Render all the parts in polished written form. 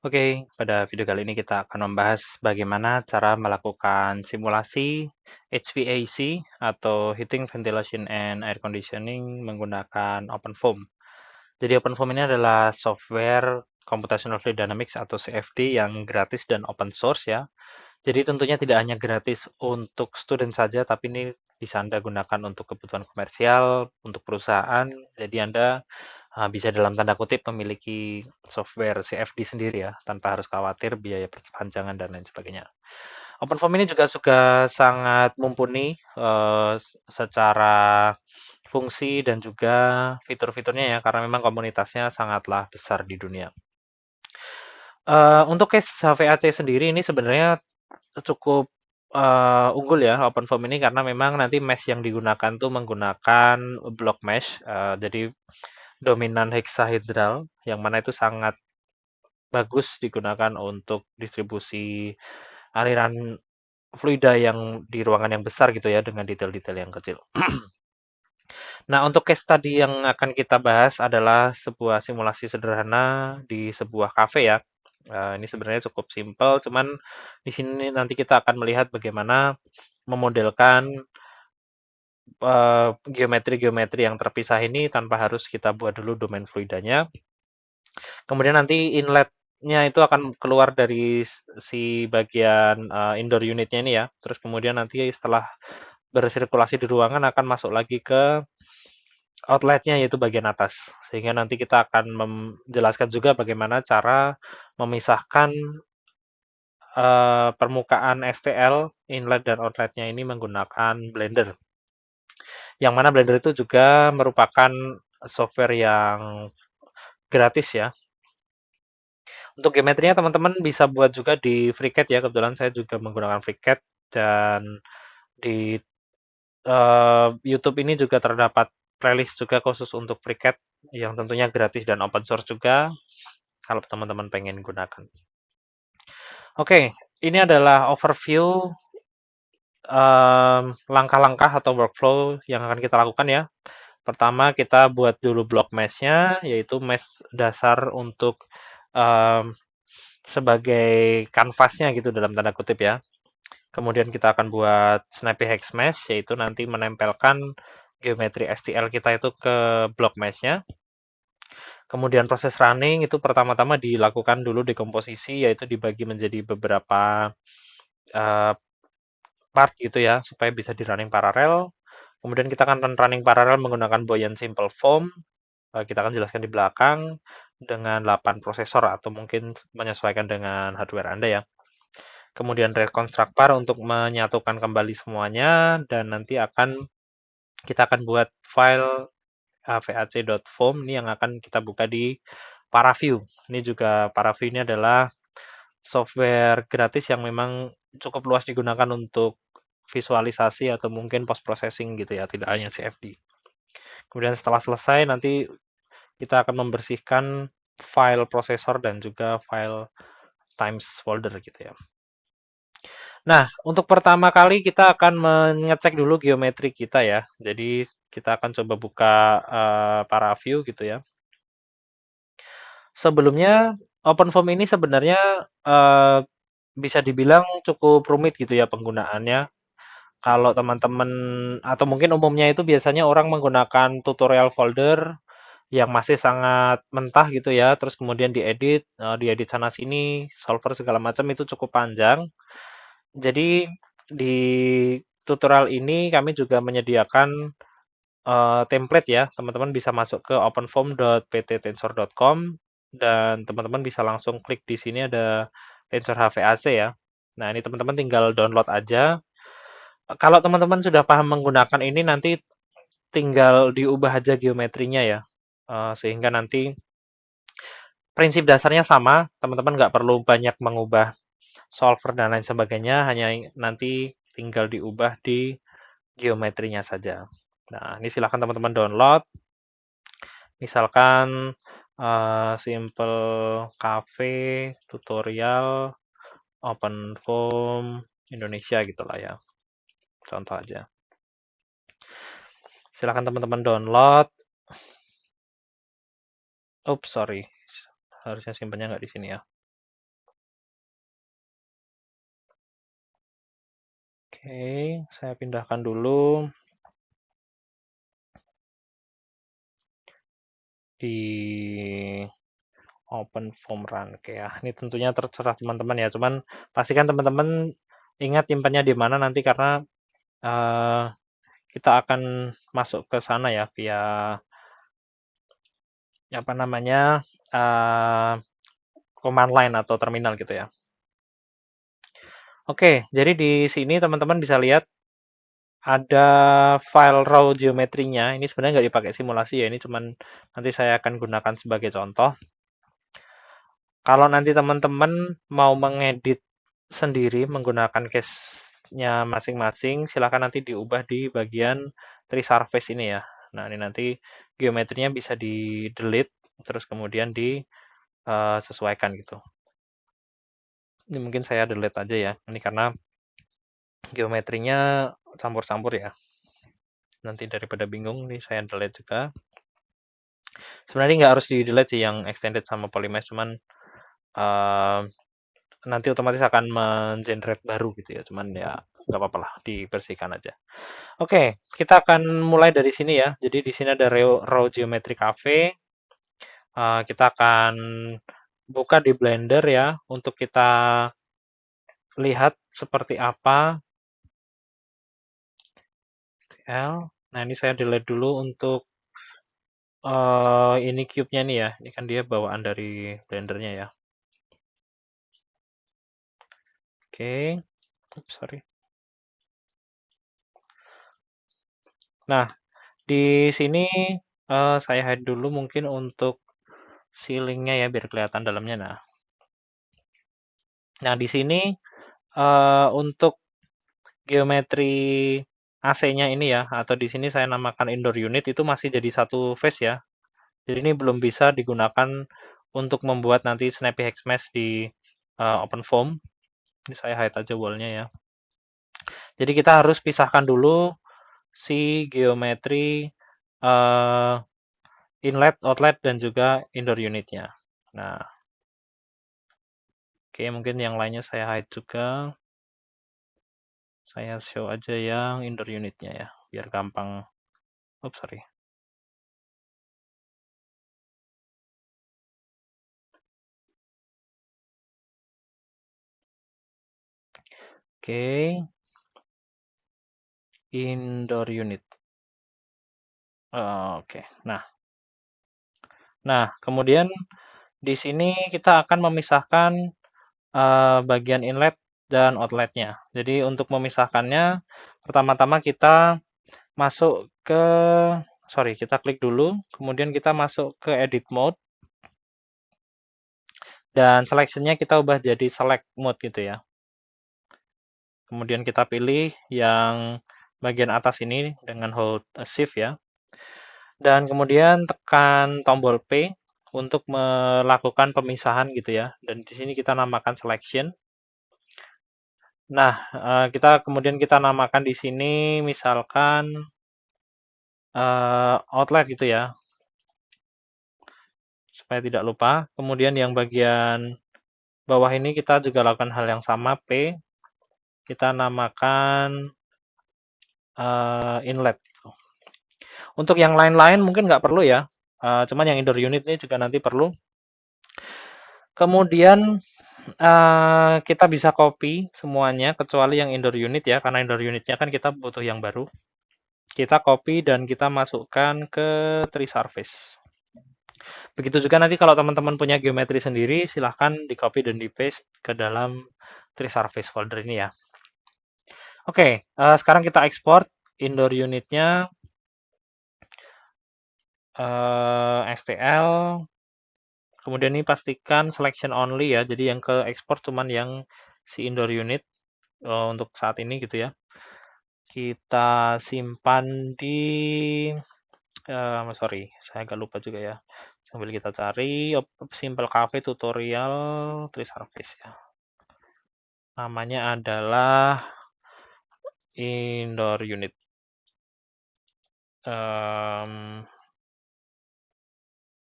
Oke, pada video kali ini kita akan membahas bagaimana cara melakukan simulasi HVAC atau Heating, Ventilation, and Air Conditioning menggunakan OpenFOAM. Jadi OpenFOAM ini adalah software Computational Fluid Dynamics atau CFD yang gratis dan open source ya. Jadi tentunya tidak hanya gratis untuk student saja, tapi ini bisa Anda gunakan untuk kebutuhan komersial, untuk perusahaan. Jadi Anda bisa dalam tanda kutip memiliki software CFD sendiri ya, tanpa harus khawatir biaya perpanjangan dan lain sebagainya. OpenFOAM ini juga sangat mumpuni secara fungsi dan juga fitur-fiturnya ya, karena memang komunitasnya sangatlah besar di dunia. Untuk case HVAC sendiri ini sebenarnya cukup unggul ya OpenFOAM ini karena memang nanti mesh yang digunakan tuh menggunakan block mesh, jadi dominan hexahedral yang mana itu sangat bagus digunakan untuk distribusi aliran fluida yang di ruangan yang besar gitu ya dengan detail-detail yang kecil. Nah, untuk case tadi yang akan kita bahas adalah sebuah simulasi sederhana di sebuah kafe ya. Ini sebenarnya cukup simpel, cuman di sini nanti kita akan melihat bagaimana memodelkan geometri-geometri yang terpisah ini tanpa harus kita buat dulu domain fluidanya. Kemudian nanti inletnya itu akan keluar dari si bagian indoor unitnya ini ya. Terus kemudian nanti setelah bersirkulasi di ruangan akan masuk lagi ke outletnya yaitu bagian atas. Sehingga nanti kita akan menjelaskan juga bagaimana cara memisahkan permukaan STL inlet dan outletnya ini menggunakan Blender. Yang mana Blender itu juga merupakan software yang gratis ya. Untuk geometrinya teman-teman bisa buat juga di FreeCAD ya. Kebetulan saya juga menggunakan FreeCAD dan di YouTube ini juga terdapat playlist juga khusus untuk FreeCAD yang tentunya gratis dan open source juga kalau teman-teman pengen gunakan. Oke, ini adalah overview langkah-langkah atau workflow yang akan kita lakukan ya. Pertama kita buat dulu block mesh-nya, yaitu mesh dasar untuk um, sebagai kanvasnya gitu dalam tanda kutip ya. Kemudian kita akan buat snappy hex mesh, yaitu nanti menempelkan geometri STL kita itu ke block mesh-nya. Kemudian proses running itu pertama-tama dilakukan dulu dekomposisi, yaitu dibagi menjadi beberapa uh, part gitu ya, supaya bisa di running paralel. Kemudian kita akan running paralel menggunakan Boolean Simple Form. Kita akan jelaskan di belakang dengan 8 prosesor atau mungkin menyesuaikan dengan hardware Anda ya. Kemudian reconstruct par untuk menyatukan kembali semuanya dan nanti kita akan buat file vac.form ini yang akan kita buka di ParaView. Ini juga ParaView ini adalah software gratis yang memang cukup luas digunakan untuk visualisasi atau mungkin post processing gitu ya, tidak hanya CFD. Kemudian setelah selesai nanti kita akan membersihkan file prosesor dan juga file times folder gitu ya. Nah, untuk pertama kali kita akan mengecek dulu geometri kita ya. Jadi kita akan coba buka ParaView gitu ya. Sebelumnya OpenFOAM ini sebenarnya bisa dibilang cukup rumit gitu ya penggunaannya. Kalau teman-teman atau mungkin umumnya itu biasanya orang menggunakan tutorial folder yang masih sangat mentah gitu ya, terus kemudian diedit sana sini, solver segala macam itu cukup panjang. Jadi di tutorial ini kami juga menyediakan template ya, teman-teman bisa masuk ke openform.pttensor.com dan teman-teman bisa langsung klik di sini ada Tensor HVAC ya. Nah, ini teman-teman tinggal download aja. Kalau teman-teman sudah paham menggunakan ini nanti tinggal diubah aja geometrinya ya. Sehingga nanti prinsip dasarnya sama, teman-teman nggak perlu banyak mengubah solver dan lain sebagainya, hanya nanti tinggal diubah di geometrinya saja. Nah, ini silahkan teman-teman download. Misalkan simple cafe tutorial open form Indonesia gitulah ya. Contoh aja. Silahkan teman-teman download. Oops, sorry. Harusnya simpennya nggak di sini ya. Oke, saya pindahkan dulu di open form run. Oke ya, ini tentunya terserah teman-teman ya. Cuman pastikan teman-teman ingat nyimpannya di mana nanti karena eh, kita akan masuk ke sana ya via apa namanya eh, command line atau terminal gitu ya. Oke, jadi di sini teman-teman bisa lihat ada file raw geometrinya. Ini sebenarnya nggak dipakai simulasi ya. Ini cuman nanti saya akan gunakan sebagai contoh. Kalau nanti teman-teman mau mengedit sendiri menggunakan case-nya masing-masing, silakan nanti diubah di bagian tree surface ini ya. Nah, ini nanti geometrinya bisa di-delete, terus kemudian disesuaikan gitu. Ini mungkin saya delete aja ya. Ini karena geometrinya campur-campur ya. Nanti daripada bingung, nih saya delete juga. Sebenarnya nggak harus di-delete sih yang extended sama polymesh, cuman uh, nanti otomatis akan men-generate baru gitu ya. Cuman ya nggak apa-apa lah, dibersihkan aja. Oke, kita akan mulai dari sini ya. Jadi di sini ada Raw Geometry Cafe. Kita akan buka di Blender ya untuk kita lihat seperti apa Nah, ini saya delete dulu untuk ini cube-nya nih ya. Ini kan dia bawaan dari Blender-nya ya. Oke. Oops, sorry. Nah, di sini saya hide dulu mungkin untuk ceiling-nya ya biar kelihatan dalamnya. Nah, di sini untuk geometri AC-nya ini ya, atau di sini saya namakan indoor unit itu masih jadi satu phase ya. Jadi ini belum bisa digunakan untuk membuat nanti snappy hex mesh di OpenFOAM. Ini saya hide aja wall-nya ya. Jadi kita harus pisahkan dulu si geometri uh, inlet, outlet, dan juga indoor unitnya. Nah, oke mungkin yang lainnya saya hide juga. Saya show aja yang indoor unitnya ya, biar gampang. Oops, sorry. Oke, indoor unit. Oke, nah kemudian di sini kita akan memisahkan bagian inlet dan outletnya. Jadi untuk memisahkannya, pertama-tama kita masuk ke, sorry, kita klik dulu, kemudian kita masuk ke edit mode, dan selection-nya kita ubah jadi select mode gitu ya. Kemudian kita pilih yang bagian atas ini dengan hold shift ya. Dan kemudian tekan tombol P untuk melakukan pemisahan gitu ya. Dan di sini kita namakan selection. Nah, kita kemudian kita namakan di sini misalkan outlet gitu ya, supaya tidak lupa. Kemudian yang bagian bawah ini kita juga lakukan hal yang sama, P. Kita namakan inlet. Untuk yang lain-lain mungkin nggak perlu ya, cuman yang indoor unit ini juga nanti perlu. Kemudian kita bisa copy semuanya kecuali yang indoor unit ya, karena indoor unitnya kan kita butuh yang baru. Kita copy dan kita masukkan ke tree surface. Begitu juga nanti kalau teman-teman punya geometri sendiri, silahkan di copy dan di paste ke dalam tree surface folder ini ya. Oke, sekarang kita ekspor indoor unitnya STL. Kemudian ini pastikan selection only ya, jadi yang ke ekspor cuman yang si indoor unit untuk saat ini gitu ya. Kita simpan di sorry, saya agak lupa juga ya. Sambil kita cari Simple Cafe tutorial tree surface ya. Namanya adalah indoor unit.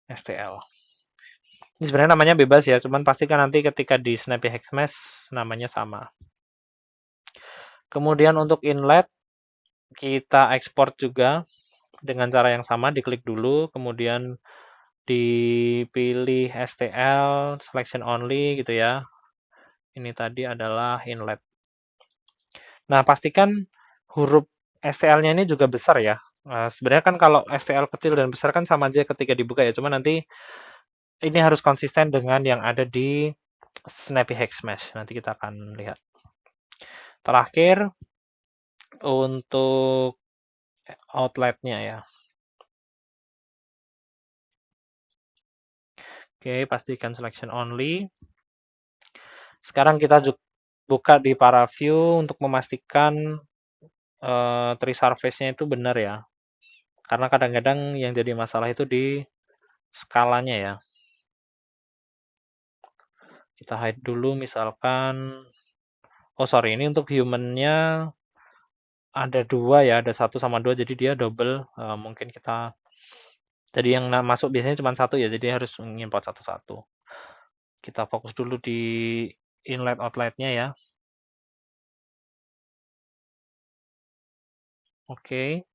STL. Ini sebenarnya namanya bebas ya, cuman pastikan nanti ketika di Snappy Hex Mesh namanya sama. Kemudian untuk inlet, kita ekspor juga dengan cara yang sama, diklik dulu, kemudian dipilih STL, selection only gitu ya. Ini tadi adalah inlet. Nah, pastikan huruf STL-nya ini juga besar ya. Sebenarnya kan kalau STL kecil dan besar kan sama aja ketika dibuka ya. Cuma nanti ini harus konsisten dengan yang ada di Snappy Hex Mesh. Nanti kita akan lihat. Terakhir, untuk outlet-nya ya. Oke, pastikan selection only. Sekarang kita buka di ParaView untuk memastikan tree surface-nya itu benar ya. Karena kadang-kadang yang jadi masalah itu di skalanya ya. Kita hide dulu misalkan, oh sorry, ini untuk human-nya ada dua ya, ada satu sama dua, jadi dia double. Mungkin kita, jadi yang masuk biasanya cuma satu ya, jadi harus ngimport satu-satu. Kita fokus dulu di inlet outlet-nya ya. Oke,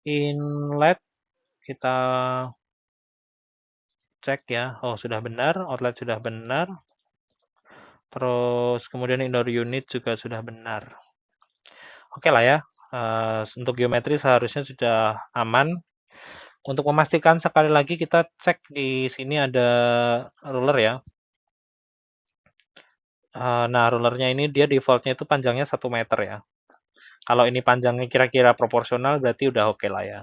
inlet kita cek ya. Oh, sudah benar, outlet sudah benar. Terus kemudian indoor unit juga sudah benar. Oke lah ya. Untuk geometri seharusnya sudah aman. Untuk memastikan sekali lagi kita cek di sini ada ruler ya. Nah, rulernya ini dia defaultnya itu panjangnya 1 meter ya. Kalau ini panjangnya kira-kira proporsional berarti udah oke lah ya.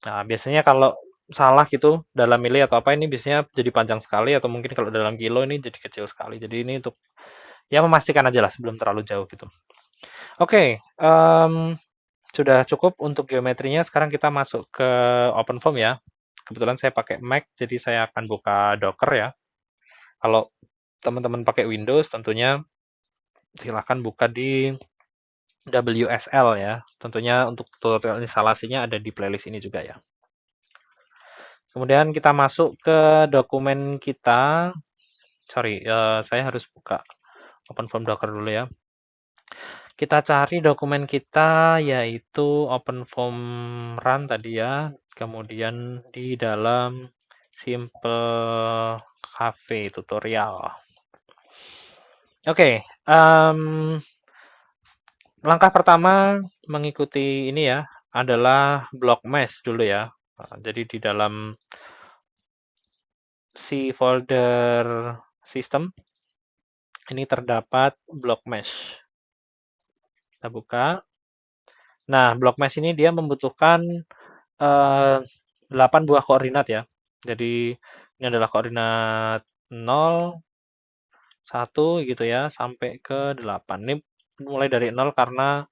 Nah, biasanya kalau salah gitu dalam mili atau apa ini biasanya jadi panjang sekali atau mungkin kalau dalam kilo ini jadi kecil sekali. Jadi ini untuk ya memastikan aja lah sebelum terlalu jauh gitu. Oke, sudah cukup untuk geometrinya. Sekarang kita masuk ke OpenFOAM ya. Kebetulan saya pakai Mac, jadi saya akan buka Docker ya. Kalau teman-teman pakai Windows, tentunya silahkan buka di WSL ya. Tentunya untuk tutorial instalasinya ada di playlist ini juga ya. Kemudian kita masuk ke dokumen kita. Sorry, saya harus buka OpenFOAM Docker dulu ya. Kita cari dokumen kita yaitu OpenFOAM run tadi ya. Kemudian di dalam simple cafe tutorial. Oke, langkah pertama mengikuti ini ya adalah block mesh dulu ya. Jadi di dalam si folder sistem ini terdapat block mesh. Kita buka. Nah, block mesh ini dia membutuhkan 8 buah koordinat ya. Jadi ini adalah koordinat 0, 1 gitu ya, sampai ke 8. Ini mulai dari 0 karena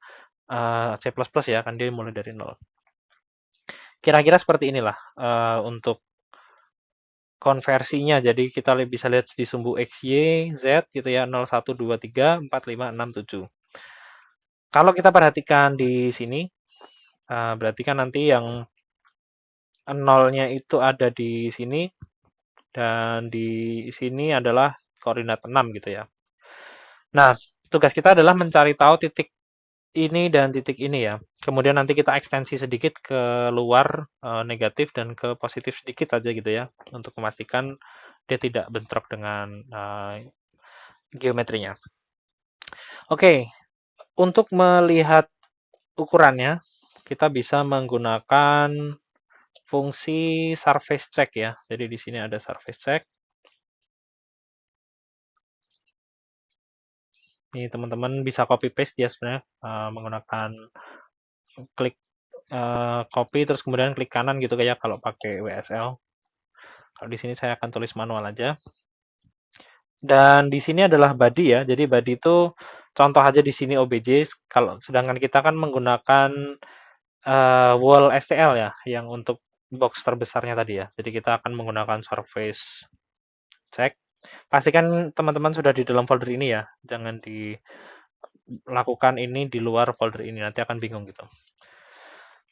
C++ ya, kan dia mulai dari 0. Kira-kira seperti inilah untuk konversinya. Jadi kita bisa lihat di sumbu X, Y, Z gitu ya, 0, 1, 2, 3, 4, 5, 6, 7. Kalau kita perhatikan di sini, berarti kan nanti yang nolnya itu ada di sini, dan di sini adalah koordinat 6 gitu ya. Nah, tugas kita adalah mencari tahu titik ini dan titik ini ya. Kemudian nanti kita ekstensi sedikit ke luar negatif dan ke positif sedikit aja gitu ya, untuk memastikan dia tidak bentrok dengan geometrinya. Oke, untuk melihat ukurannya, kita bisa menggunakan fungsi surface check ya. Jadi di sini ada surface check. Ini teman-teman bisa copy paste ya sebenarnya menggunakan klik copy terus kemudian klik kanan gitu kayak kalau pakai WSL. Kalau di sini saya akan tulis manual aja. Dan di sini adalah body ya. Jadi body itu contoh aja di sini OBJ. Kalau sedangkan kita kan menggunakan wall STL ya, yang untuk box terbesarnya tadi ya. Jadi kita akan menggunakan surface check. Pastikan teman-teman sudah di dalam folder ini ya. Jangan dilakukan ini di luar folder ini. Nanti akan bingung gitu.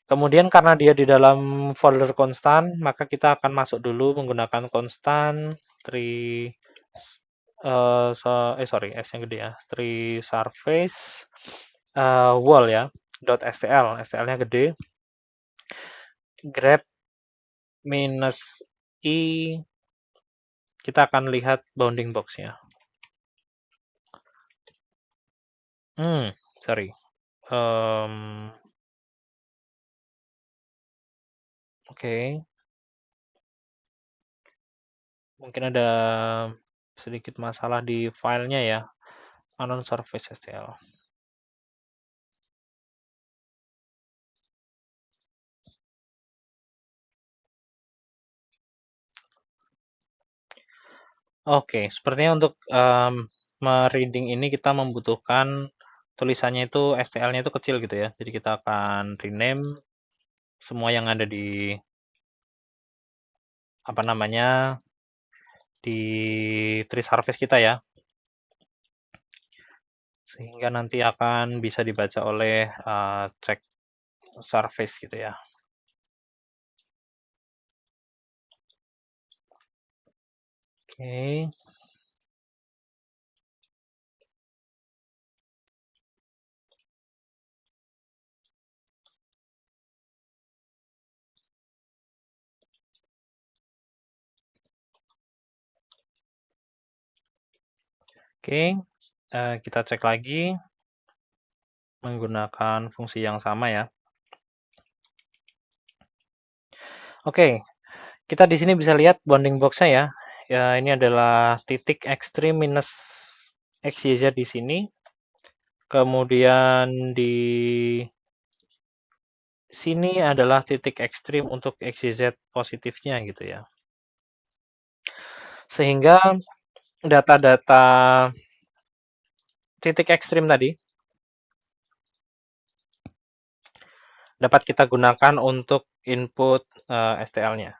Kemudian karena dia di dalam folder konstan, maka kita akan masuk dulu menggunakan konstan tree sorry, S yang gede ya. Tree surface wall ya. .stl, stl-nya gede. Grep minus I, kita akan lihat bounding box-nya. Sorry. Oke. Mungkin ada sedikit masalah di filenya ya. Unknown surface STL. Oke, sepertinya untuk mereading ini kita membutuhkan tulisannya itu STL-nya itu kecil gitu ya. Jadi kita akan rename semua yang ada di apa namanya di tree surface kita ya, sehingga nanti akan bisa dibaca oleh check surface gitu ya. Oke. Oke, kita cek lagi menggunakan fungsi yang sama ya. Oke, kita di sini bisa lihat bounding box-nya ya. Ya, ini adalah titik ekstrim minus XYZ di sini. Kemudian di sini adalah titik ekstrim untuk XYZ positifnya gitu ya. Sehingga data-data titik ekstrim tadi dapat kita gunakan untuk input STL-nya.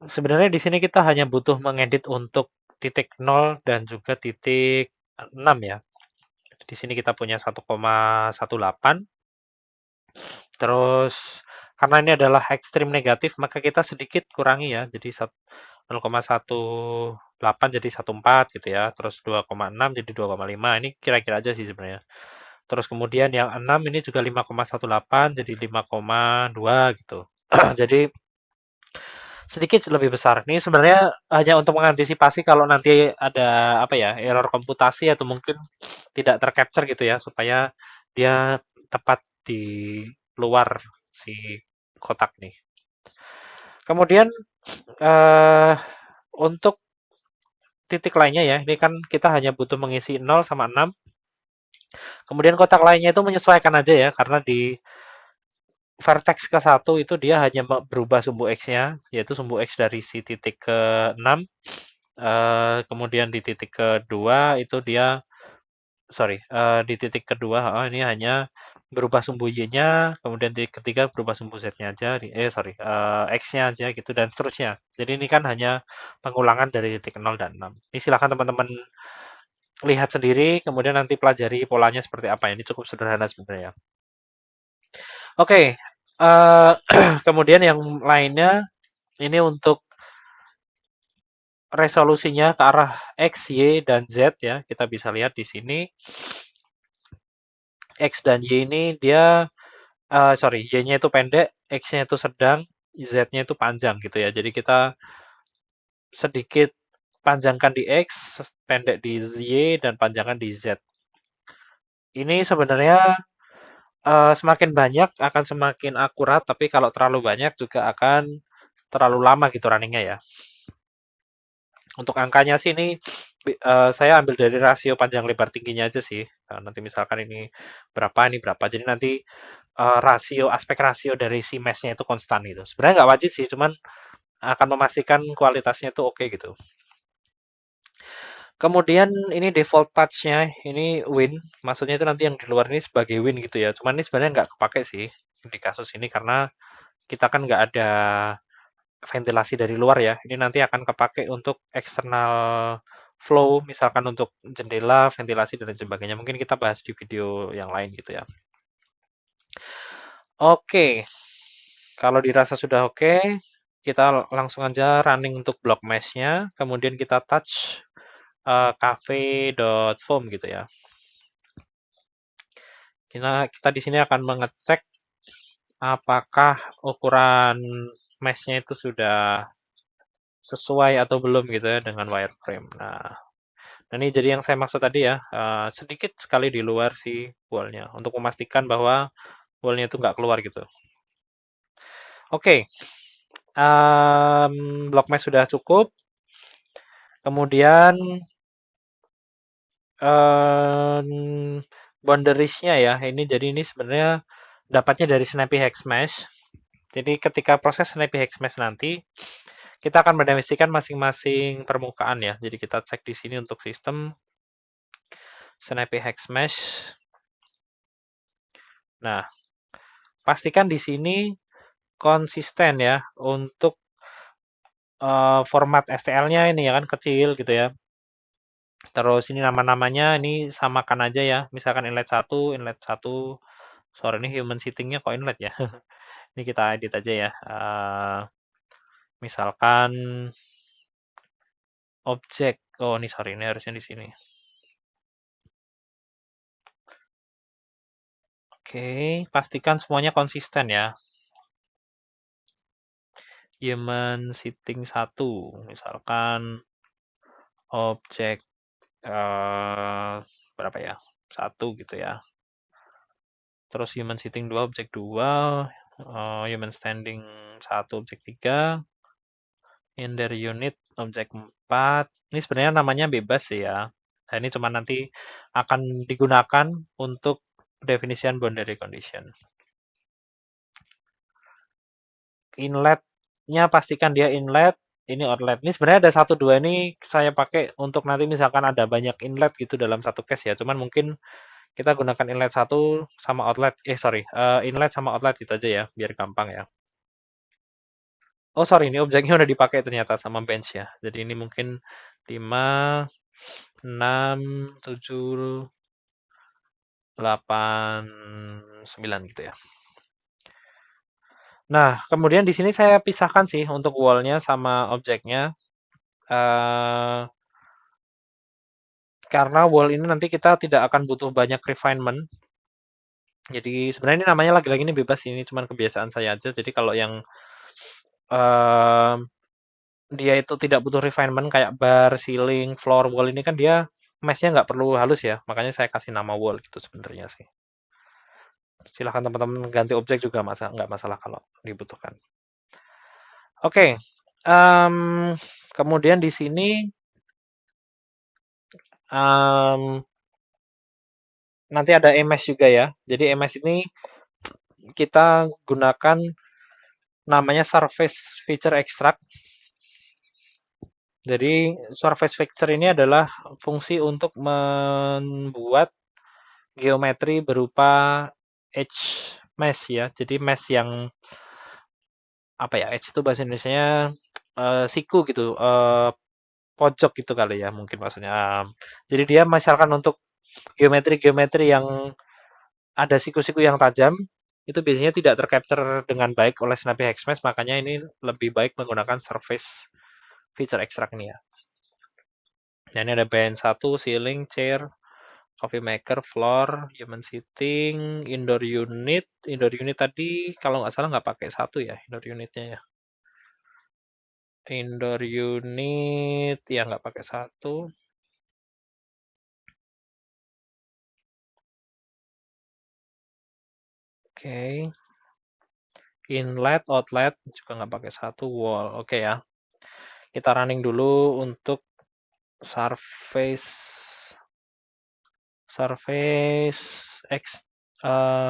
Sebenarnya di sini kita hanya butuh mengedit untuk titik 0 dan juga titik 6 ya. Di sini kita punya 1,18. Terus karena ini adalah ekstrim negatif, maka kita sedikit kurangi ya. Jadi 0,18 jadi 1,4 gitu ya. Terus 2,6 jadi 2,5. Ini kira-kira aja sih sebenarnya. Terus kemudian yang 6 ini juga 5,18 jadi 5,2 gitu. Jadi sedikit lebih besar. Ini sebenarnya hanya untuk mengantisipasi kalau nanti ada apa ya, error komputasi atau mungkin tidak tercapture gitu ya, supaya dia tepat di luar si kotak nih. Kemudian eh, untuk titik lainnya ya, ini kan kita hanya butuh mengisi 0 sama 6. Kemudian kotak lainnya itu menyesuaikan aja ya, karena di vertex ke satu itu dia hanya berubah sumbu X-nya, yaitu sumbu X dari si titik ke 6. Kemudian di titik kedua itu dia, sorry, di titik kedua ini hanya berubah sumbu Y-nya, kemudian titik ketiga berubah sumbu Z-nya aja, sorry, X-nya aja gitu, dan seterusnya. Jadi ini kan hanya pengulangan dari titik 0 dan 6. Ini silakan teman-teman lihat sendiri, kemudian nanti pelajari polanya seperti apa. Ini cukup sederhana sebenarnya. Oke, kemudian yang lainnya ini untuk resolusinya ke arah X, Y, dan Z ya. Kita bisa lihat di sini X dan Y ini dia sorry, Y-nya itu pendek, X-nya itu sedang, Z-nya itu panjang gitu ya. Jadi kita sedikit panjangkan di X, pendek di Y, dan panjangkan di Z. Ini sebenarnya semakin banyak akan semakin akurat, tapi kalau terlalu banyak juga akan terlalu lama gitu runningnya ya. Untuk angkanya sih ini saya ambil dari rasio panjang lebar tingginya aja sih. Nanti misalkan ini berapa. Jadi nanti aspek rasio dari si mesh-nya itu konstan gitu. Sebenarnya nggak wajib sih, cuman akan memastikan kualitasnya itu oke gitu. Kemudian ini default touch-nya, ini win. Maksudnya itu nanti yang di luar ini sebagai win gitu ya. Cuman ini sebenarnya nggak kepake sih di kasus ini karena kita kan nggak ada ventilasi dari luar ya. Ini nanti akan kepake untuk eksternal flow, misalkan untuk jendela, ventilasi, dan sebagainya. Mungkin kita bahas di video yang lain gitu ya. Oke, kalau dirasa sudah oke, kita langsung aja running untuk block mesh-nya, kemudian kita touch cafe.foam gitu ya. Kita di sini akan mengecek apakah ukuran mesh-nya itu sudah sesuai atau belum gitu ya dengan wireframe. Nah, ini jadi yang saya maksud tadi ya, sedikit sekali di luar si wall-nya untuk memastikan bahwa wall-nya itu nggak keluar gitu. Oke, block mesh sudah cukup. Kemudian boundariesnya ya, ini sebenarnya dapatnya dari Snappy Hex Mesh. Jadi ketika proses Snappy Hex Mesh nanti, kita akan mendefinisikan masing-masing permukaan ya. Jadi kita cek di sini untuk sistem Snappy Hex Mesh. Nah, pastikan di sini konsisten ya untuk format STL-nya ini ya kan kecil gitu ya. Terus ini nama-namanya ini samakan aja ya. Misalkan inlet 1. Sorry ini human sitting-nya kok inlet ya. Ini kita edit aja ya. Misalkan objek. Oh, ini sorry ini harusnya di sini. Oke, pastikan semuanya konsisten ya. Human sitting 1, misalkan objek berapa ya? 1 gitu ya. Terus human sitting 2 objek 2, human standing 1 objek 3, in dari unit objek 4. Ini sebenarnya namanya bebas sih ya. Nah, ini cuma nanti akan digunakan untuk definisian boundary condition. Inletnya pastikan dia inlet, ini outlet. Ini sebenarnya ada 1, 2 ini saya pakai untuk nanti misalkan ada banyak inlet gitu dalam satu case ya. Cuman mungkin kita gunakan inlet 1 sama outlet, inlet sama outlet gitu aja ya, biar gampang ya. Oh sorry, ini objeknya udah dipakai ternyata sama bench ya. Jadi ini mungkin 5, 6, 7, 8, 9 gitu ya. Nah, kemudian di sini saya pisahkan sih untuk wall-nya sama objeknya. Karena wall ini nanti kita tidak akan butuh banyak refinement. Jadi sebenarnya ini namanya lagi-lagi ini bebas, ini cuman kebiasaan saya aja. Jadi kalau yang dia itu tidak butuh refinement kayak bar, ceiling, floor, wall ini kan dia mesh-nya nggak perlu halus ya. Makanya saya kasih nama wall gitu sebenarnya sih. Silahkan teman-teman ganti objek juga nggak masalah kalau dibutuhkan. Oke, kemudian di sini nanti ada MS juga ya. Jadi MS ini kita gunakan namanya Surface Feature Extract. Jadi Surface Feature ini adalah fungsi untuk membuat geometri berupa edge mesh ya. Jadi mesh yang apa ya? Edge itu bahasa Indonesianya siku gitu, pojok gitu kali ya mungkin maksudnya. Jadi dia misalkan untuk geometri-geometri yang ada siku-siku yang tajam, itu biasanya tidak tercapture dengan baik oleh Snappy Hexmesh, makanya ini lebih baik menggunakan surface feature extract ini ya. Nah, ini ada band 1, ceiling, chair, coffee maker, floor, human sitting, indoor unit. Indoor unit tadi kalau nggak salah nggak pakai 1 ya, indoor unitnya ya. Indoor unit ya nggak pakai 1. Oke. Inlet, outlet juga nggak pakai 1, wall. Oke ya. Kita running dulu untuk surface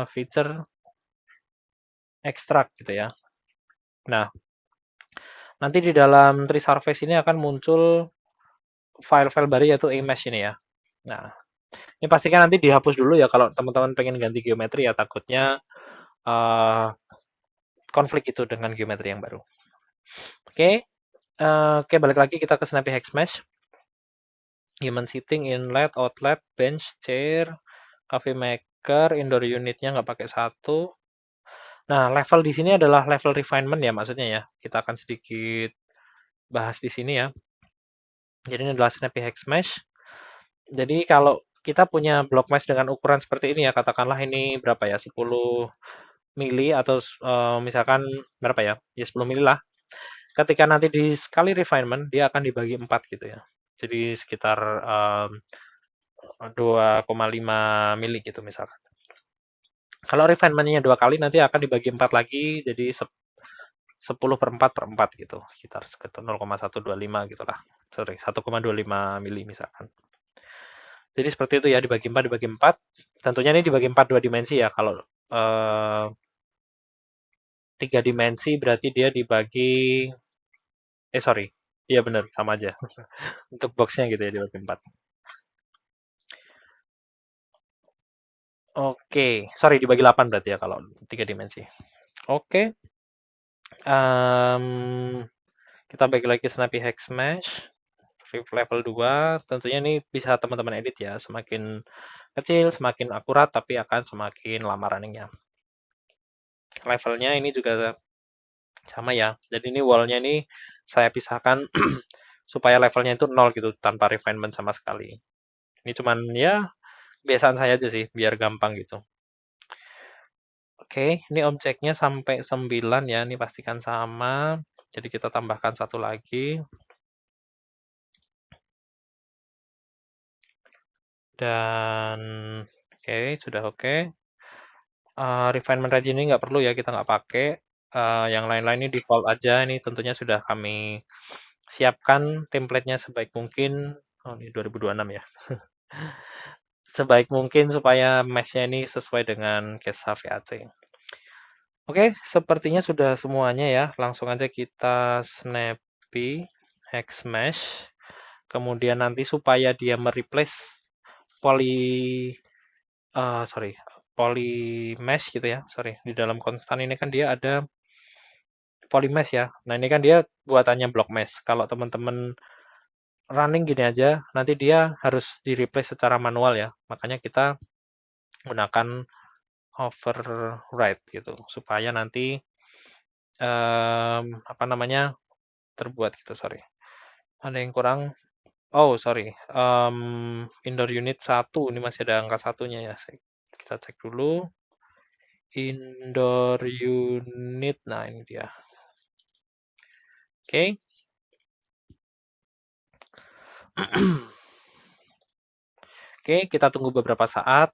feature extract gitu ya. Nah, nanti di dalam tree surface ini akan muncul file-file baru yaitu image ini ya. Nah, ini pastikan nanti dihapus dulu ya kalau teman-teman pengen ganti geometri ya, takutnya konflik itu dengan geometri yang baru. Oke, balik lagi kita ke Snappy Hex Mesh. Human sitting, inlet, outlet, bench, chair, coffee maker, indoor unitnya nggak pakai 1. Nah, level di sini adalah level refinement ya maksudnya ya. Kita akan sedikit bahas di sini ya. Jadi ini adalah Snappy Hex Mesh. Jadi kalau kita punya block mesh dengan ukuran seperti ini ya, katakanlah ini berapa ya, 10 mili atau misalkan berapa ya, ya 10 mili lah. Ketika nanti di sekali refinement, dia akan dibagi 4 gitu ya. Jadi sekitar 2,5 mili gitu misalkan. Kalau refinementnya 2 kali, nanti akan dibagi 4 lagi, jadi 10 per 4 per 4 gitu. Sekitar 0,125 gitu lah. Sorry, 1,25 mili misalkan. Jadi seperti itu ya, dibagi 4. Tentunya ini dibagi 4 dua dimensi ya. Kalau 3 dimensi berarti dia dibagi, sorry, iya benar sama aja. Untuk boxnya gitu ya dibagi 4. Oke, sorry dibagi 8 berarti ya kalau 3 dimensi. Oke, kita bagi lagi Snappy Hex Mesh. Level 2, tentunya ini bisa teman-teman edit ya. Semakin kecil, semakin akurat, tapi akan semakin lama runningnya. Levelnya ini juga sama ya. Jadi ini wallnya ini saya pisahkan supaya levelnya itu 0 gitu, tanpa refinement sama sekali. Ini cuman ya biasaan saya aja sih, biar gampang gitu. Oke, ini objeknya sampai 9 ya, ini pastikan sama. Jadi kita tambahkan satu lagi. Dan oke, sudah oke. Refinement region ini nggak perlu ya, kita nggak pakai. Yang lain-lain ini default aja, ini tentunya sudah kami siapkan template-nya sebaik mungkin. Oh, ini 2026 ya. Sebaik mungkin supaya mesh-nya ini sesuai dengan case HVAC. Oke, sepertinya sudah semuanya ya. Langsung aja kita snappy hex mesh. Kemudian nanti supaya dia mereplace poly sorry, poly mesh gitu ya. Sorry, di dalam konstan ini kan dia ada poly mesh ya. Nah, ini kan dia buatannya block mesh. Kalau teman-teman running gini aja, nanti dia harus di-replace secara manual ya. Makanya kita gunakan override gitu supaya nanti apa namanya terbuat gitu. Sorry, ada yang kurang. Oh sorry, indoor unit 1 ini masih ada angka satunya ya. Kita cek dulu indoor unit. Nah ini dia. Oke. Oke, kita tunggu beberapa saat.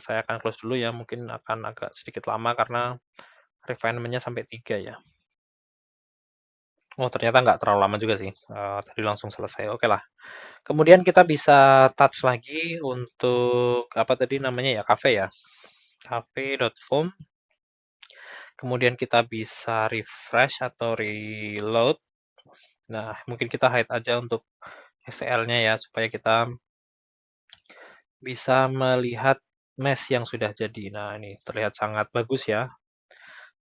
Saya akan close dulu ya. Mungkin akan agak sedikit lama karena refinement-nya sampai 3 ya. Oh, ternyata nggak terlalu lama juga sih. Tadi langsung selesai. Oke lah. Kemudian kita bisa touch lagi untuk apa tadi namanya ya, cafe ya. Cafe.foam. Kemudian kita bisa refresh atau reload. Nah, mungkin kita hide aja untuk STL-nya ya, supaya kita bisa melihat mesh yang sudah jadi. Nah, ini terlihat sangat bagus ya.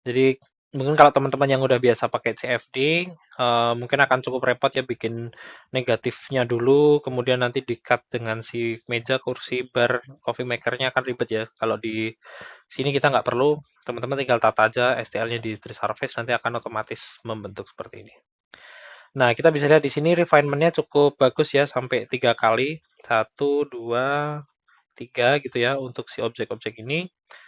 Jadi mungkin kalau teman-teman yang udah biasa pakai CFD, mungkin akan cukup repot ya bikin negatifnya dulu, kemudian nanti di-cut dengan si meja, kursi, bar, coffee maker-nya akan ribet ya. Kalau di sini kita nggak perlu, teman-teman tinggal tata aja STL-nya di Surface, nanti akan otomatis membentuk seperti ini. Nah, kita bisa lihat di sini refinement-nya cukup bagus ya, sampai 3 kali. 1, 2, 3 gitu ya untuk si objek-objek ini.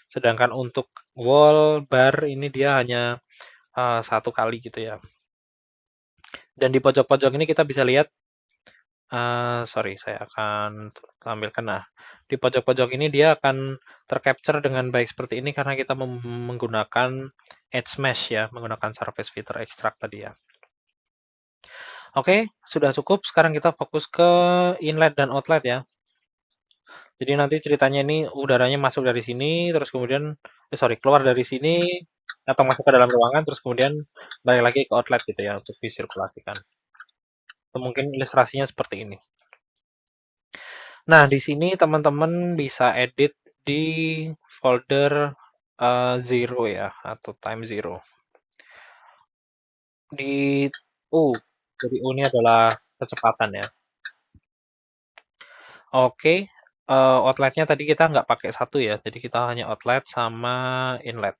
Sedangkan untuk wall, bar ini dia hanya 1 kali gitu ya. Dan di pojok-pojok ini kita bisa lihat, sorry saya akan tampilkan. Nah, di pojok-pojok ini dia akan tercapture dengan baik seperti ini karena kita menggunakan edge mesh ya, menggunakan surface filter extract tadi ya. Oke, sudah cukup. Sekarang kita fokus ke inlet dan outlet ya. Jadi nanti ceritanya ini udaranya masuk dari sini, terus kemudian, sorry, keluar dari sini, atau masuk ke dalam ruangan, terus kemudian balik lagi ke outlet gitu ya, untuk disirkulasikan. Atau mungkin ilustrasinya seperti ini. Nah, di sini teman-teman bisa edit di folder zero ya, atau time zero. Di U, jadi U ini adalah kecepatan ya. Oke, outletnya tadi kita nggak pakai satu ya, jadi kita hanya outlet sama inlet.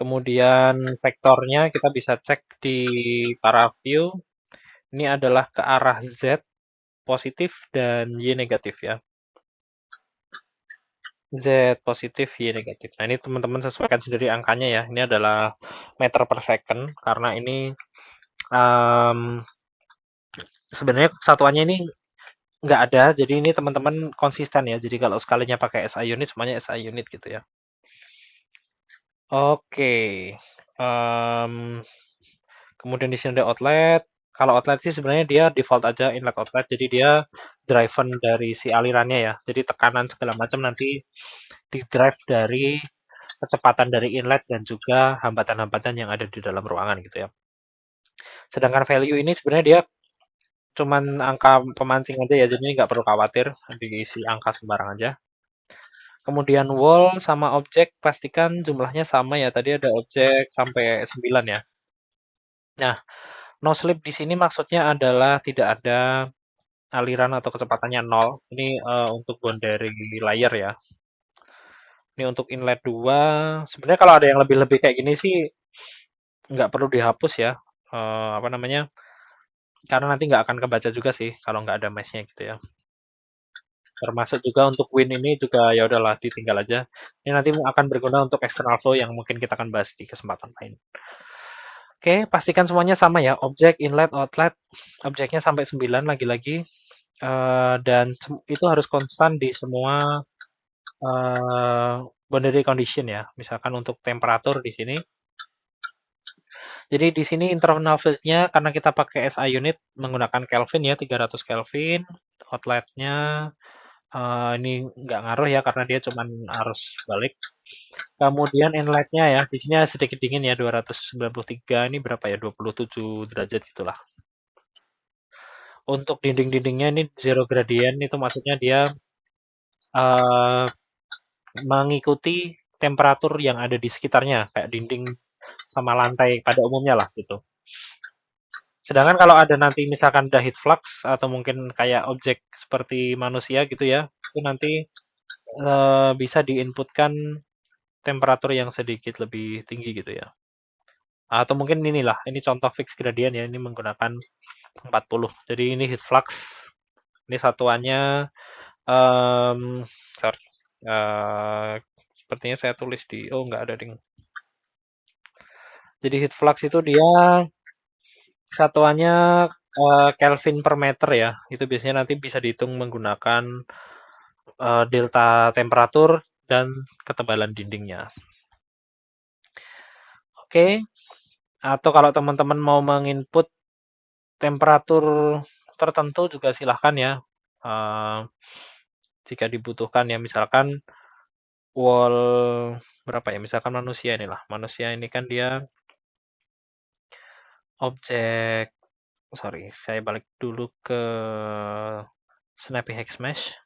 Kemudian vektornya kita bisa cek di paraview. Ini adalah ke arah Z positif dan Y negatif ya. Z positif, Y negatif. Nah, ini teman-teman sesuaikan sendiri angkanya ya. Ini adalah meter per second karena ini um, sebenarnya satuannya ini nggak ada. Jadi ini teman-teman konsisten ya. Jadi kalau sekalinya pakai SI unit, semuanya SI unit gitu ya. Oke. Em, Kemudian di sini ada outlet. Kalau outlet sih sebenarnya dia default aja inlet outlet. Jadi dia driven dari si alirannya ya. Jadi tekanan segala macam nanti di drive dari kecepatan dari inlet dan juga hambatan-hambatan yang ada di dalam ruangan gitu ya. Sedangkan value ini sebenarnya dia cuman angka pemancing aja ya, jadi nggak perlu khawatir diisi angka sembarang aja. Kemudian wall sama objek pastikan jumlahnya sama ya. Tadi ada objek sampai 9 ya. Nah, no slip di sini maksudnya adalah tidak ada aliran atau kecepatannya nol. Ini untuk boundary layer ya. Ini untuk inlet 2. Sebenarnya kalau ada yang lebih-lebih kayak gini sih nggak perlu dihapus ya. Apa namanya? Karena nanti nggak akan kebaca juga sih kalau nggak ada mesh-nya gitu ya. Termasuk juga untuk win ini juga ya udahlah ditinggal aja. Ini nanti akan berguna untuk external flow yang mungkin kita akan bahas di kesempatan lain. Oke, pastikan semuanya sama ya. Objek, inlet, outlet, objeknya sampai 9 lagi-lagi. Dan itu harus konstan di semua boundary condition ya. Misalkan untuk temperatur di sini. Jadi di sini internal field-nya karena kita pakai SI unit menggunakan Kelvin ya, 300 Kelvin. Outlet-nya ini nggak ngaruh ya karena dia cuma arus balik. Kemudian inlet-nya ya, di sini sedikit dingin ya 293 ini berapa ya 27 derajat itulah. Untuk dinding-dindingnya ini zero gradient itu maksudnya dia uh, mengikuti temperatur yang ada di sekitarnya kayak dinding sama lantai pada umumnya lah gitu. Sedangkan kalau ada nanti misalkan ada heat flux atau mungkin kayak objek seperti manusia gitu ya, itu nanti bisa diinputkan temperatur yang sedikit lebih tinggi gitu ya. Atau mungkin inilah, ini contoh fixed gradient ya, ini menggunakan 40. Jadi ini heat flux, ini satuannya, um, sorry, uh, sepertinya saya tulis di, oh nggak ada ding. Jadi heat flux itu dia satuannya Kelvin per meter ya. Itu biasanya nanti bisa dihitung menggunakan delta temperatur dan ketebalan dindingnya. Oke, atau kalau teman-teman mau menginput temperatur tertentu juga silahkan ya. Jika dibutuhkan ya, misalkan wall berapa ya? Misalkan manusia inilah. Manusia ini kan dia objek, sorry, saya balik dulu ke Snappy Hex Mesh.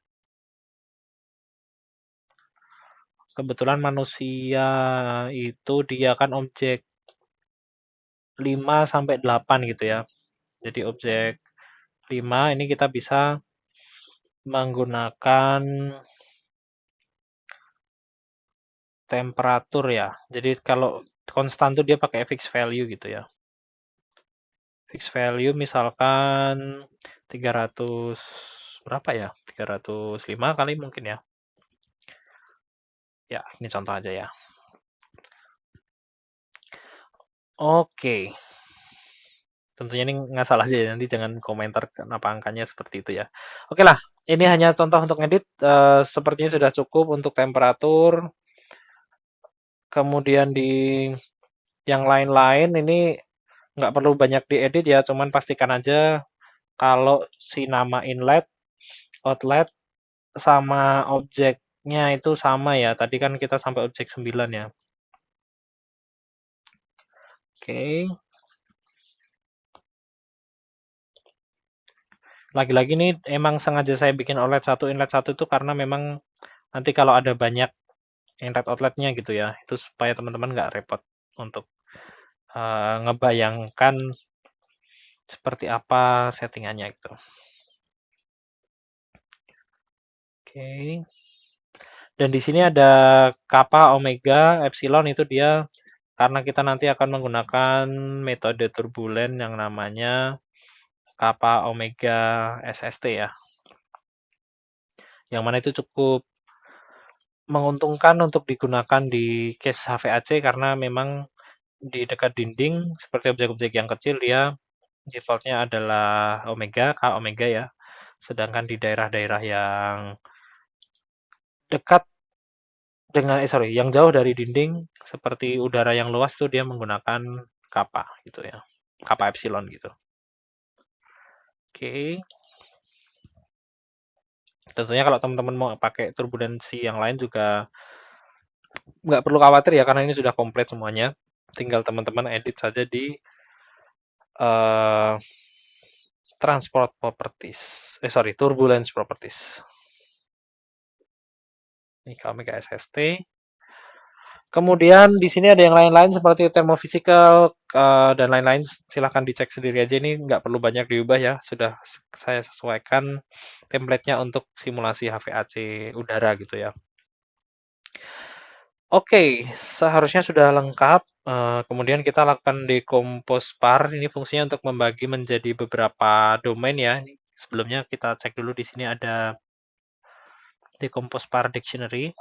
Kebetulan manusia itu dia kan objek 5 sampai 8 gitu ya. Jadi objek 5 ini kita bisa menggunakan temperatur ya. Jadi kalau konstan tuh dia pakai fixed value gitu ya. Fixed value misalkan 300 berapa ya? 305 kali mungkin ya. Ya, ini contoh aja ya. Oke. Tentunya ini nggak salah aja ya, nanti jangan komentar kenapa angkanya seperti itu ya. Oke lah, ini hanya contoh untuk edit. Sepertinya sudah cukup untuk temperatur. Kemudian di yang lain-lain ini nggak perlu banyak diedit ya, cuman pastikan aja kalau si nama inlet, outlet, sama objeknya itu sama ya. Tadi kan kita sampai objek 9 ya. Oke. Lagi-lagi nih emang sengaja saya bikin outlet satu, inlet satu itu karena memang nanti kalau ada banyak inlet outletnya gitu ya, itu supaya teman-teman nggak repot untuk ngebayangkan seperti apa settingannya gitu. Oke. Dan di sini ada kappa, omega, epsilon itu dia karena kita nanti akan menggunakan metode turbulen yang namanya kappa omega SST ya. Yang mana itu cukup menguntungkan untuk digunakan di case HVAC karena memang di dekat dinding seperti objek-objek yang kecil dia defaultnya adalah omega, K omega ya. Sedangkan di daerah-daerah yang dekat dengan sorry, yang jauh dari dinding seperti udara yang luas tuh dia menggunakan kappa gitu ya. Kappa epsilon gitu. Oke. Tentunya kalau teman-teman mau pakai turbulensi yang lain juga nggak perlu khawatir ya karena ini sudah komplit semuanya. Tinggal teman-teman edit saja di eh, transport properties. Sorry, turbulence properties. Ini kami ke SST. Kemudian di sini ada yang lain-lain seperti thermophysical dan lain-lain. Silahkan dicek sendiri aja. Ini nggak perlu banyak diubah ya. Sudah saya sesuaikan template-nya untuk simulasi HVAC udara gitu ya. Oke, seharusnya sudah lengkap. Kemudian kita lakukan decompose par. Ini fungsinya untuk membagi menjadi beberapa domain ya. Sebelumnya kita cek dulu di sini ada decompose par dictionary.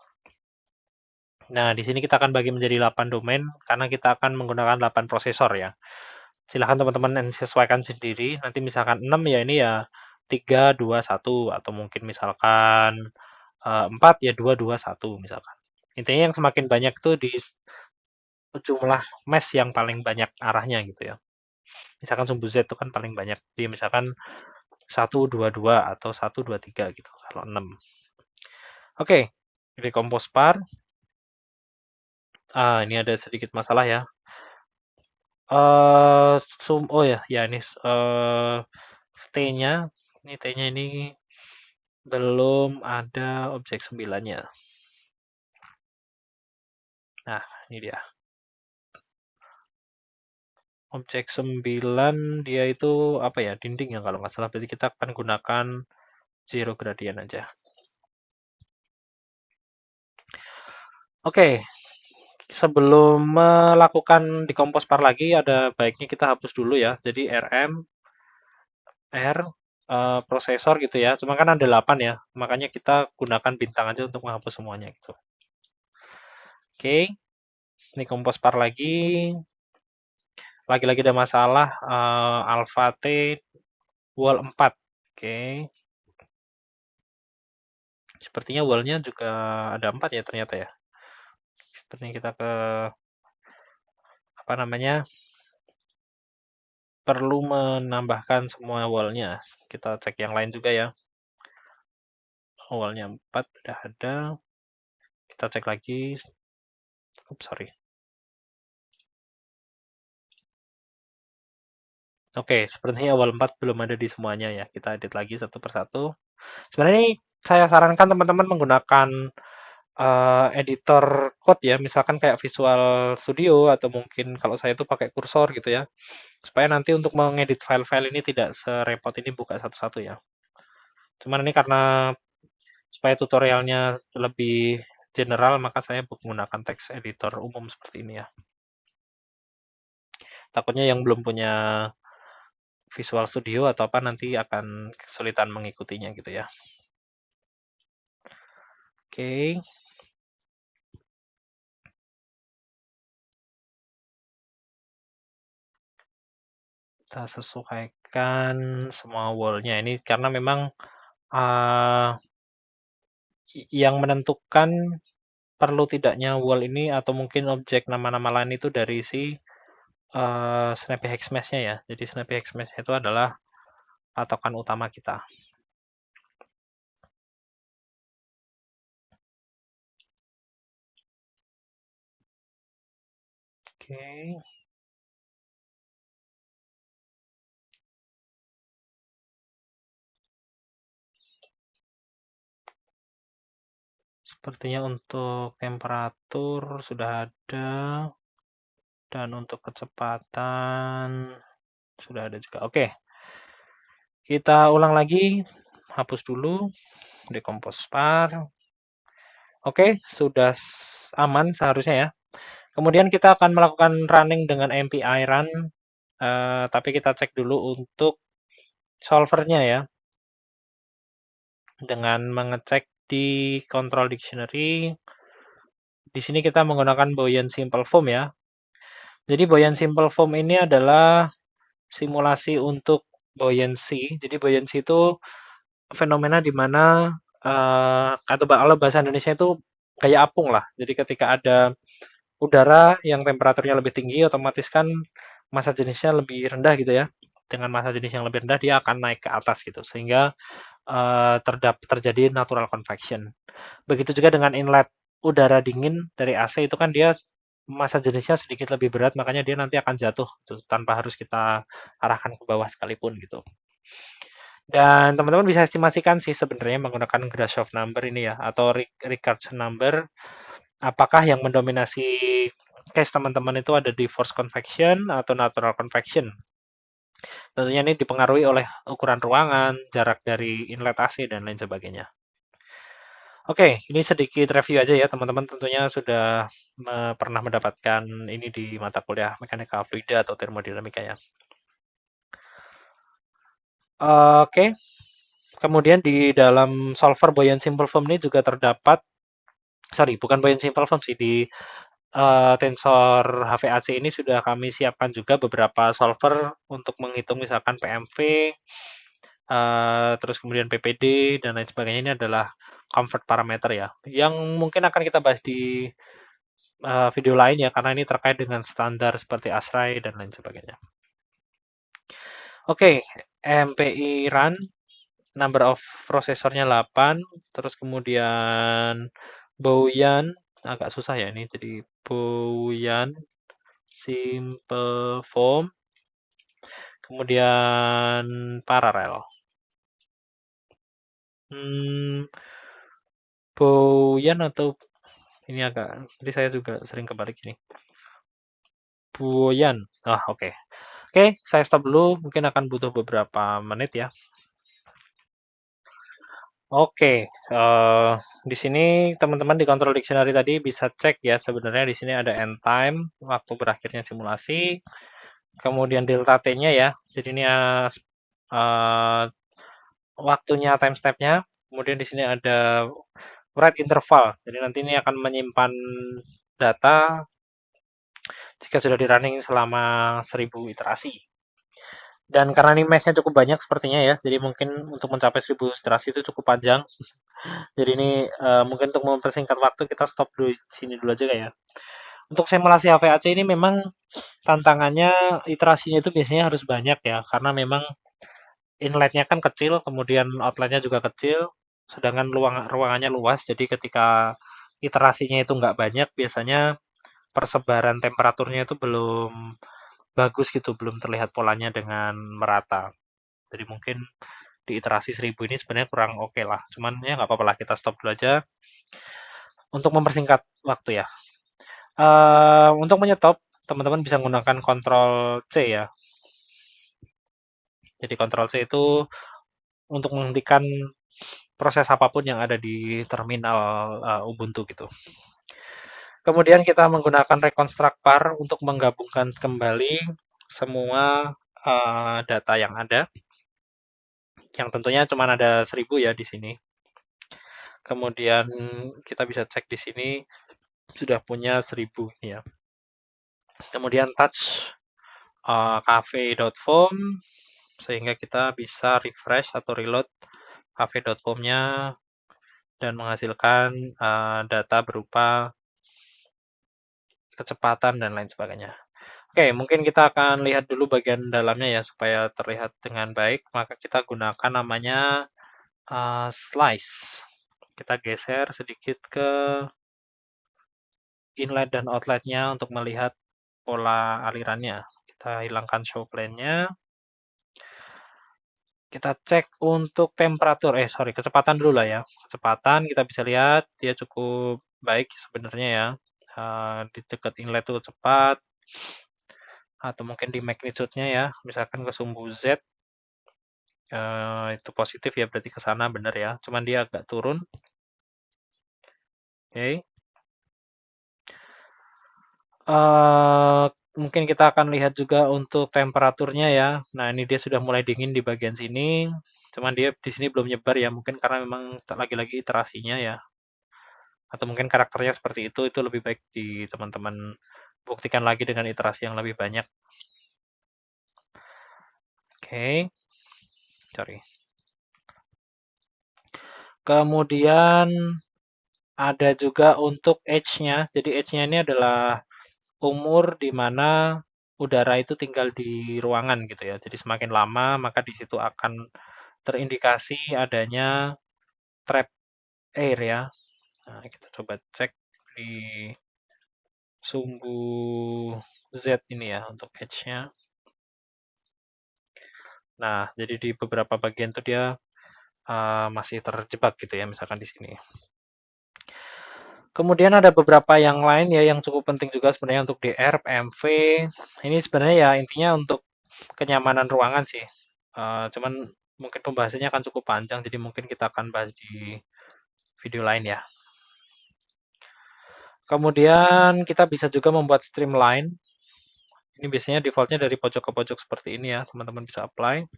Nah, di sini kita akan bagi menjadi 8 domain karena kita akan menggunakan 8 prosesor ya. Silahkan teman-teman sesuaikan sendiri. Nanti misalkan 6 ya ini ya 3, 2, 1 atau mungkin misalkan 4 ya 2, 2, 1 misalkan. Intinya yang semakin banyak tuh di jumlah mesh yang paling banyak arahnya gitu ya. Misalkan sumbu Z itu kan paling banyak. Dia misalkan 1, 2, 2 atau 1, 2, 3 gitu kalau 6. Oke, jadi compose par. Ini ada sedikit masalah ya. Oh ya, ya ini T-nya, ini T-nya ini belum ada objek 9-nya. Nah, ini dia. Objek 9 dia itu apa ya? Dinding ya kalau nggak salah. Berarti kita akan gunakan zero gradient aja. Oke, sebelum melakukan decompose par lagi ada baiknya kita hapus dulu ya. Jadi RM, R, prosesor gitu ya. Cuma kan ada 8 ya. Makanya kita gunakan bintang aja untuk menghapus semuanya gitu. Oke, ini compose par lagi. Lagi-lagi ada masalah alpha T wall 4. Oke. Sepertinya wall-nya juga ada 4 ya ternyata ya. Sepertinya kita ke apa namanya? Perlu menambahkan semua wall-nya. Kita cek yang lain juga ya. Wall-nya 4 sudah ada. Kita cek lagi. Oops, sorry. Oke, sepertinya wall 4 belum ada di semuanya ya. Kita edit lagi satu persatu. Sebenarnya ini saya sarankan teman-teman menggunakan editor code ya, misalkan kayak Visual Studio atau mungkin kalau saya itu pakai kursor gitu ya, supaya nanti untuk mengedit file-file ini tidak serepot ini buka satu-satu ya. Cuman ini karena supaya tutorialnya lebih general, maka saya menggunakan text editor umum seperti ini ya. Takutnya yang belum punya Visual Studio atau apa nanti akan kesulitan mengikutinya gitu ya. Oke. Kita sesuaikan semua wall-nya ini karena memang uh, yang menentukan perlu tidaknya wall ini atau mungkin objek nama-nama lain itu dari si Snappy Hex Mesh-nya ya. Jadi Snappy Hex Mesh itu adalah patokan utama kita. Oke. Sepertinya untuk temperatur sudah ada dan untuk kecepatan sudah ada juga. Oke. Kita ulang lagi. Hapus dulu. Decompose par. Oke, sudah aman seharusnya ya. Kemudian kita akan melakukan running dengan MPI run, tapi kita cek dulu untuk solvernya ya, dengan mengecek di control dictionary. Di sini kita menggunakan Boolean Simple Form ya. Jadi Boolean Simple Form ini adalah simulasi untuk buoyancy. Jadi buoyancy itu fenomena di mana atau kalau bahasa Indonesia itu gaya apung lah. Jadi ketika ada udara yang temperaturnya lebih tinggi, otomatis kan massa jenisnya lebih rendah gitu ya. Dengan massa jenis yang lebih rendah, dia akan naik ke atas gitu, sehingga terjadi natural convection. Begitu juga dengan inlet udara dingin dari AC itu kan dia massa jenisnya sedikit lebih berat, makanya dia nanti akan jatuh gitu, tanpa harus kita arahkan ke bawah sekalipun gitu. Dan teman-teman bisa estimasikan sih sebenarnya menggunakan Grashof number ini ya, atau Ricardson number, apakah yang mendominasi case teman-teman itu ada di forced convection atau natural convection. Tentunya ini dipengaruhi oleh ukuran ruangan, jarak dari inlet AC, dan lain sebagainya. Oke, ini sedikit review aja ya teman-teman. Tentunya sudah pernah mendapatkan ini di mata kuliah mekanika fluida atau termodinamika ya. Oke, kemudian di dalam solver Boolean Simple Form ini juga terdapat, sorry, bukan Boolean Simple Form sih, di tensor HVAC ini sudah kami siapkan juga beberapa solver untuk menghitung misalkan PMV, terus kemudian PPD, dan lain sebagainya. Ini adalah comfort parameter ya, yang mungkin akan kita bahas di video lain ya, karena ini terkait dengan standar seperti ASRAI dan lain sebagainya. Oke, MPI run, number of prosesornya 8, terus kemudian Boolean, agak susah ya ini, jadi Boolean Simple Form, kemudian paralel. Hmm, Boolean atau ini agak, jadi saya juga sering kebalik ini. Boolean, oke. Oke, saya stop dulu, mungkin akan butuh beberapa menit ya. Oke, di sini teman-teman di control dictionary tadi bisa cek ya, sebenarnya di sini ada end time, waktu berakhirnya simulasi, kemudian delta T-nya ya. Jadi ini waktunya, time step-nya. Kemudian di sini ada write interval. Jadi nanti ini akan menyimpan data jika sudah di running selama 1000 iterasi. Dan karena ini mesh-nya cukup banyak sepertinya ya, jadi mungkin untuk mencapai 1000 iterasi itu cukup panjang. Jadi ini mungkin untuk mempersingkat waktu kita stop dulu di sini dulu aja ya. Untuk simulasi HVAC ini memang tantangannya iterasinya itu biasanya harus banyak ya, karena memang inletnya kan kecil, kemudian outletnya juga kecil, sedangkan ruangannya luas. Jadi ketika iterasinya itu nggak banyak, biasanya persebaran temperaturnya itu belum bagus gitu, belum terlihat polanya dengan merata. Jadi mungkin di iterasi 1000 ini sebenarnya kurang oke lah. Cuman ya nggak apa-apa lah, kita stop dulu aja untuk mempersingkat waktu ya. Untuk menyetop, teman-teman bisa menggunakan Ctrl C ya. Jadi Ctrl C itu untuk menghentikan proses apapun yang ada di terminal Ubuntu gitu. Kemudian kita menggunakan reconstruct par untuk menggabungkan kembali semua data yang ada, yang tentunya cuma ada 1000 ya di sini. Kemudian kita bisa cek di sini sudah punya 1000 ya. Kemudian touch cafe.form sehingga kita bisa refresh atau reload cafe.form-nya dan menghasilkan data berupa kecepatan dan lain sebagainya. Oke, mungkin kita akan lihat dulu bagian dalamnya ya supaya terlihat dengan baik. Maka kita gunakan namanya slice. Kita geser sedikit ke inlet dan outletnya untuk melihat pola alirannya. Kita hilangkan show plane-nya. Kita cek untuk temperatur, sorry, kecepatan dulu lah ya. Kecepatan kita bisa lihat dia cukup baik sebenarnya ya. Di dekat inlet itu cepat, atau mungkin di magnitude-nya ya, misalkan ke sumbu Z, itu positif ya, berarti ke sana benar ya. Cuman dia agak turun. Oke. Eee, Mungkin kita akan lihat juga untuk temperaturnya ya. Nah, ini dia sudah mulai dingin di bagian sini, cuman dia di sini belum nyebar ya, mungkin karena memang lagi-lagi iterasinya ya, atau mungkin karakternya seperti itu lebih baik di teman-teman buktikan lagi dengan iterasi yang lebih banyak. Oke, sorry. Kemudian ada juga untuk age-nya. Jadi age-nya ini adalah umur di mana udara itu tinggal di ruangan gitu ya. Jadi semakin lama maka di situ akan terindikasi adanya trap air ya. Nah, kita coba cek di sumbu Z ini ya untuk edge-nya. Nah, jadi di beberapa bagian tuh dia masih terjebak gitu ya, misalkan di sini. Kemudian ada beberapa yang lain ya yang cukup penting juga sebenarnya untuk DR, PMV. Ini sebenarnya ya intinya untuk kenyamanan ruangan sih. Cuman mungkin pembahasannya akan cukup panjang, jadi mungkin kita akan bahas di video lain ya. Kemudian kita bisa juga membuat streamline. Ini biasanya defaultnya dari pojok ke pojok seperti ini ya, teman-teman bisa apply.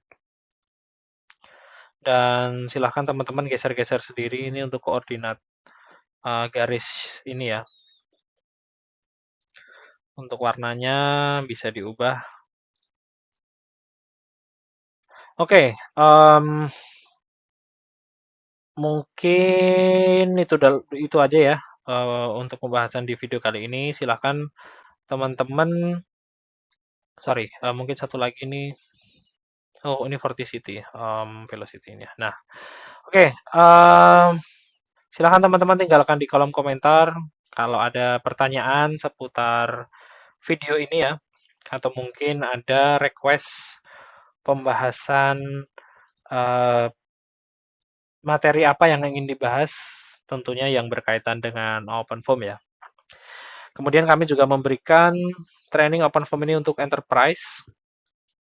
Dan silahkan teman-teman geser-geser sendiri ini untuk koordinat garis ini ya. Untuk warnanya bisa diubah. Oke, mungkin itu aja ya untuk pembahasan di video kali ini. Silahkan teman-teman, sorry, mungkin satu lagi nih. Oh, ini Vorticity, Velocity ini. Nah, oke, silahkan teman-teman tinggalkan di kolom komentar kalau ada pertanyaan seputar video ini ya, atau mungkin ada request pembahasan eh, materi apa yang ingin dibahas, tentunya yang berkaitan dengan open form ya. Kemudian kami juga memberikan training open form ini untuk enterprise,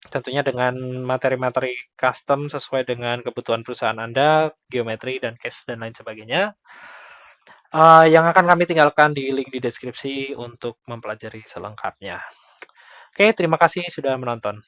tentunya dengan materi-materi custom sesuai dengan kebutuhan perusahaan Anda, geometri dan case dan lain sebagainya. Yang akan kami tinggalkan di link di deskripsi untuk mempelajari selengkapnya. Oke, terima kasih sudah menonton.